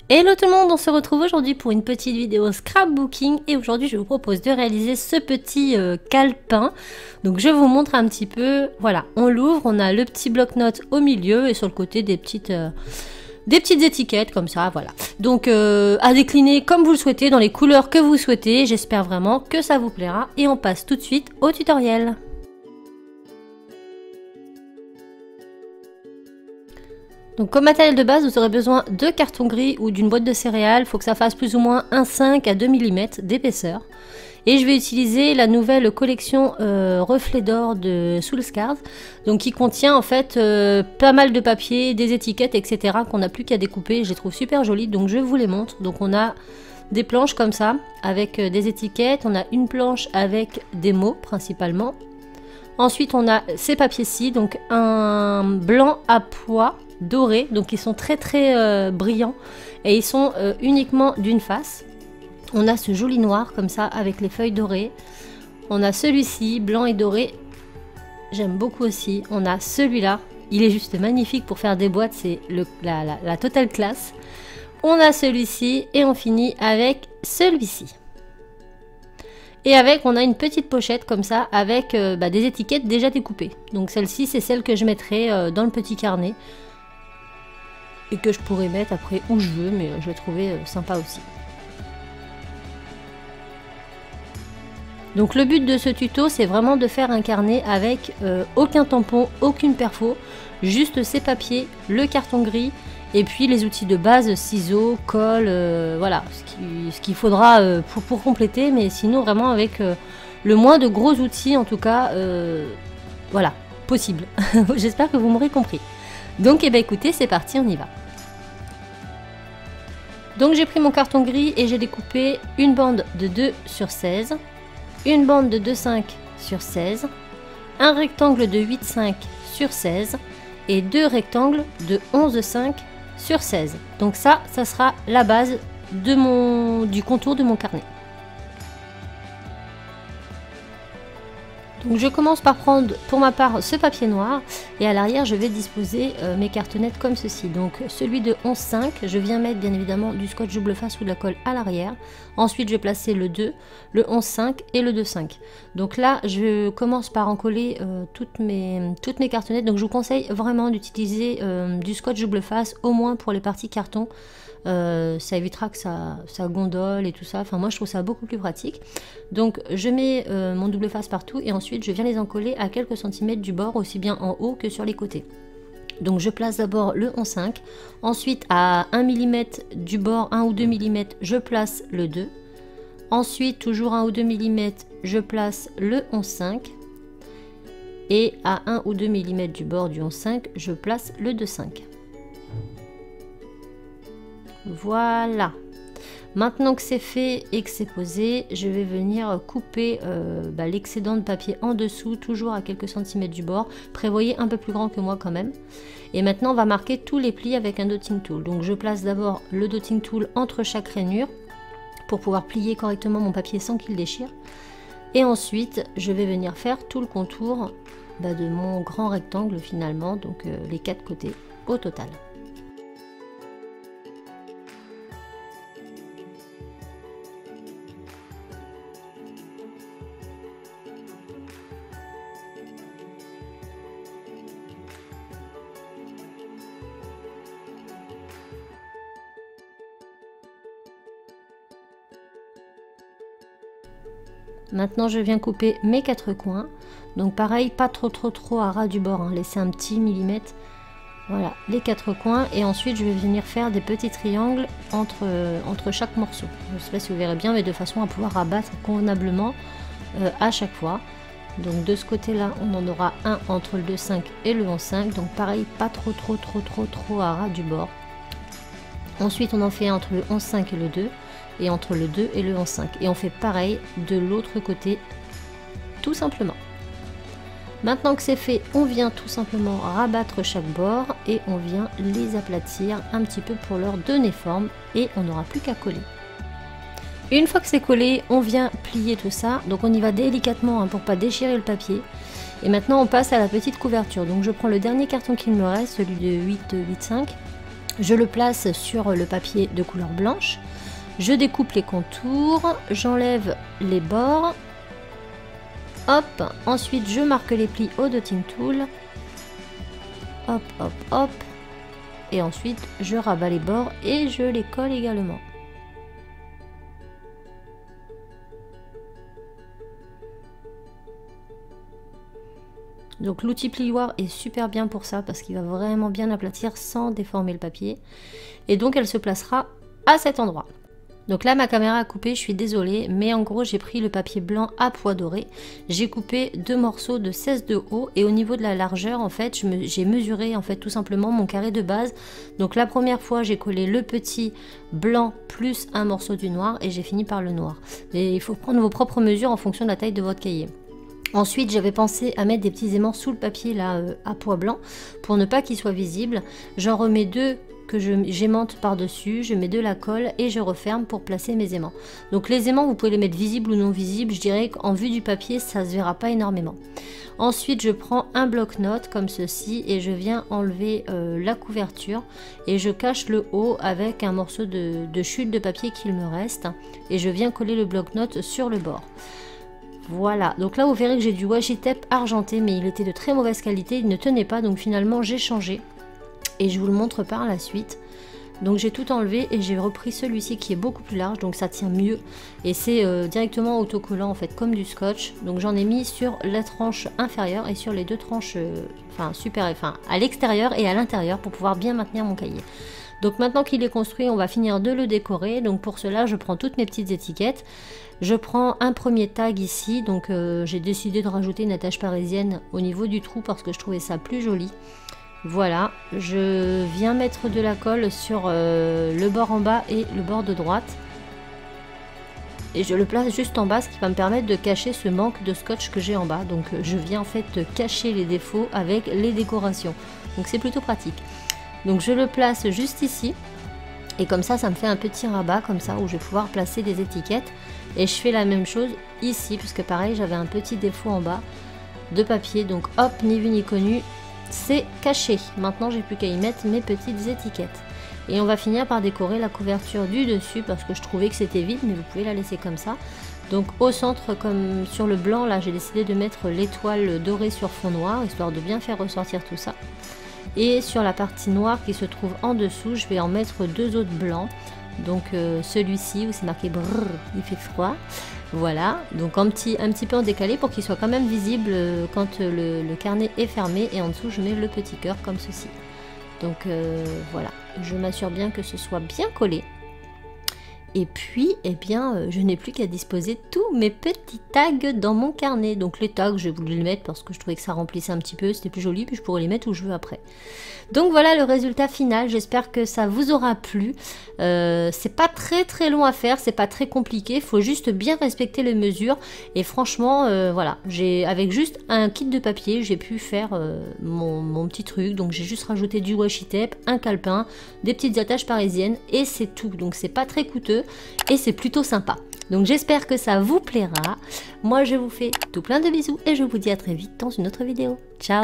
Hello tout le monde, on se retrouve aujourd'hui pour une petite vidéo scrapbooking et aujourd'hui je vous propose de réaliser ce petit calepin. Donc je vous montre un petit peu, voilà, on l'ouvre, on a le petit bloc-notes au milieu et sur le côté des petites étiquettes comme ça, voilà. Donc à décliner comme vous le souhaitez, dans les couleurs que vous souhaitez, j'espère vraiment que ça vous plaira et on passe tout de suite au tutoriel. Donc comme matériel de base, vous aurez besoin de carton gris ou d'une boîte de céréales. Il faut que ça fasse plus ou moins 1,5 à 2 mm d'épaisseur. Et je vais utiliser la nouvelle collection reflet d'or de Soulscars, donc qui contient en fait pas mal de papier, des étiquettes, etc. qu'on n'a plus qu'à découper. Je les trouve super jolies, donc je vous les montre. Donc on a des planches comme ça avec des étiquettes. On a une planche avec des mots principalement. Ensuite on a ces papiers-ci, donc un blanc à pois dorés, donc ils sont très brillants et ils sont uniquement d'une face. On a ce joli noir comme ça avec les feuilles dorées. On a celui-ci blanc et doré, j'aime beaucoup aussi. On a celui-là, il est juste magnifique pour faire des boîtes, c'est la totale classe. On a celui-ci et on finit avec celui-ci. Et avec, on a une petite pochette comme ça avec des étiquettes déjà découpées. Donc celle-ci, c'est celle que je mettrai dans le petit carnet. Et que je pourrais mettre après où je veux, mais je l'ai trouvé sympa aussi. Donc le but de ce tuto, c'est vraiment de faire un carnet avec aucun tampon, aucune perfo, juste ces papiers, le carton gris, et puis les outils de base, ciseaux, colle, voilà, ce qu'il faudra pour compléter, mais sinon vraiment avec le moins de gros outils, en tout cas, voilà, possible. J'espère que vous m'aurez compris. Donc, écoutez, c'est parti, on y va. Donc, j'ai pris mon carton gris et j'ai découpé une bande de 2 sur 16, une bande de 2,5 sur 16, un rectangle de 8,5 sur 16 et 2 rectangles de 11,5 sur 16. Donc ça sera la base du contour de mon carnet. Donc je commence par prendre pour ma part ce papier noir et à l'arrière je vais disposer mes cartonnettes comme ceci. Donc celui de 11,5, je viens mettre bien évidemment du scotch double face ou de la colle à l'arrière. Ensuite je vais placer le 2, le 11,5 et le 2,5. Donc là je commence par encoller toutes mes cartonnettes. Donc je vous conseille vraiment d'utiliser du scotch double face au moins pour les parties carton. Ça évitera que ça gondole et tout ça. Enfin moi je trouve ça beaucoup plus pratique. Donc je mets mon double face partout et ensuite je viens les encoller à quelques centimètres du bord, aussi bien en haut que sur les côtés. Donc je place d'abord le 11,5, ensuite à 1 mm du bord, 1 ou 2 mm, je place le 2. Ensuite toujours 1 ou 2 mm, je place le 11,5. Et à 1 ou 2 mm du bord du 11,5, je place le 2,5. Voilà, maintenant que c'est fait et que c'est posé, je vais venir couper l'excédent de papier en dessous, toujours à quelques centimètres du bord. Prévoyez un peu plus grand que moi quand même. Et maintenant on va marquer tous les plis avec un dotting tool. Donc je place d'abord le dotting tool entre chaque rainure pour pouvoir plier correctement mon papier sans qu'il déchire. Et ensuite je vais venir faire tout le contour de mon grand rectangle finalement, donc les 4 côtés au total. Maintenant je viens couper mes 4 coins, donc pareil, pas trop à ras du bord, hein. Laissez un petit millimètre, voilà, les 4 coins, et ensuite je vais venir faire des petits triangles entre chaque morceau. Je ne sais pas si vous verrez bien, mais de façon à pouvoir rabattre convenablement à chaque fois. Donc de ce côté là on en aura un entre le 2,5 et le 11,5, donc pareil, pas trop à ras du bord. Ensuite on en fait un entre le 11,5 et le 2, et entre le 2 et le 11,5, et on fait pareil de l'autre côté tout simplement. Maintenant que c'est fait, on vient tout simplement rabattre chaque bord et on vient les aplatir un petit peu pour leur donner forme et on n'aura plus qu'à coller. Une fois que c'est collé, on vient plier tout ça, donc on y va délicatement hein, pour pas déchirer le papier. Et maintenant on passe à la petite couverture. Donc je prends le dernier carton qu'il me reste, celui de 8,5. Je le place sur le papier de couleur blanche. Je découpe les contours, j'enlève les bords. Hop, ensuite je marque les plis au dotting tool. Hop, hop, hop. Et ensuite je rabats les bords et je les colle également. Donc l'outil plioir est super bien pour ça parce qu'il va vraiment bien aplatir sans déformer le papier. Et donc elle se placera à cet endroit. Donc là ma caméra a coupé, je suis désolée, mais en gros j'ai pris le papier blanc à pois doré. J'ai coupé 2 morceaux de 16 de haut et au niveau de la largeur en fait j'ai mesuré en fait tout simplement mon carré de base. Donc la première fois j'ai collé le petit blanc plus un morceau du noir et j'ai fini par le noir. Mais il faut prendre vos propres mesures en fonction de la taille de votre cahier. Ensuite, j'avais pensé à mettre des petits aimants sous le papier là à pois blanc pour ne pas qu'ils soient visibles. J'en remets 2 que j'aimante par-dessus, je mets de la colle et je referme pour placer mes aimants. Donc les aimants, vous pouvez les mettre visibles ou non visibles. Je dirais qu'en vue du papier, ça se verra pas énormément. Ensuite, je prends un bloc-notes comme ceci et je viens enlever la couverture et je cache le haut avec un morceau de chute de papier qu'il me reste et je viens coller le bloc-notes sur le bord. Voilà, donc là vous verrez que j'ai du washi tape argenté mais il était de très mauvaise qualité, il ne tenait pas, donc finalement j'ai changé et je vous le montre par la suite. Donc j'ai tout enlevé et j'ai repris celui-ci qui est beaucoup plus large, donc ça tient mieux et c'est directement autocollant en fait comme du scotch. Donc j'en ai mis sur la tranche inférieure et sur les 2 tranches à l'extérieur et à l'intérieur pour pouvoir bien maintenir mon cahier. Donc maintenant qu'il est construit, on va finir de le décorer. Donc pour cela, je prends toutes mes petites étiquettes. Je prends un premier tag ici. Donc j'ai décidé de rajouter une attache parisienne au niveau du trou parce que je trouvais ça plus joli. Voilà, je viens mettre de la colle sur le bord en bas et le bord de droite. Et je le place juste en bas, ce qui va me permettre de cacher ce manque de scotch que j'ai en bas. Donc je viens en fait cacher les défauts avec les décorations. Donc c'est plutôt pratique. Donc je le place juste ici et comme ça me fait un petit rabat comme ça où je vais pouvoir placer des étiquettes et je fais la même chose ici puisque pareil j'avais un petit défaut en bas de papier, donc hop, ni vu ni connu, c'est caché. Maintenant j'ai plus qu'à y mettre mes petites étiquettes et on va finir par décorer la couverture du dessus parce que je trouvais que c'était vide mais vous pouvez la laisser comme ça. Donc au centre comme sur le blanc là j'ai décidé de mettre l'étoile dorée sur fond noir histoire de bien faire ressortir tout ça. Et sur la partie noire qui se trouve en dessous, je vais en mettre 2 autres blancs. Donc celui-ci où c'est marqué brrr, il fait froid. Voilà, donc un petit peu en décalé pour qu'il soit quand même visible quand le carnet est fermé. Et en dessous, je mets le petit cœur comme ceci. Donc voilà, je m'assure bien que ce soit bien collé. Et puis, eh bien, je n'ai plus qu'à disposer tous mes petits tags dans mon carnet. Donc les tags, j'ai voulu les mettre parce que je trouvais que ça remplissait un petit peu, c'était plus joli, puis je pourrais les mettre où je veux après. Donc voilà le résultat final, j'espère que ça vous aura plu. C'est pas très long à faire, c'est pas très compliqué, il faut juste bien respecter les mesures. Et franchement, voilà, avec juste un kit de papier, j'ai pu faire mon petit truc. Donc j'ai juste rajouté du washi tape, un calepin, des petites attaches parisiennes et c'est tout. Donc c'est pas très coûteux. Et c'est plutôt sympa. Donc j'espère que ça vous plaira. Moi je vous fais tout plein de bisous et je vous dis à très vite dans une autre vidéo. Ciao!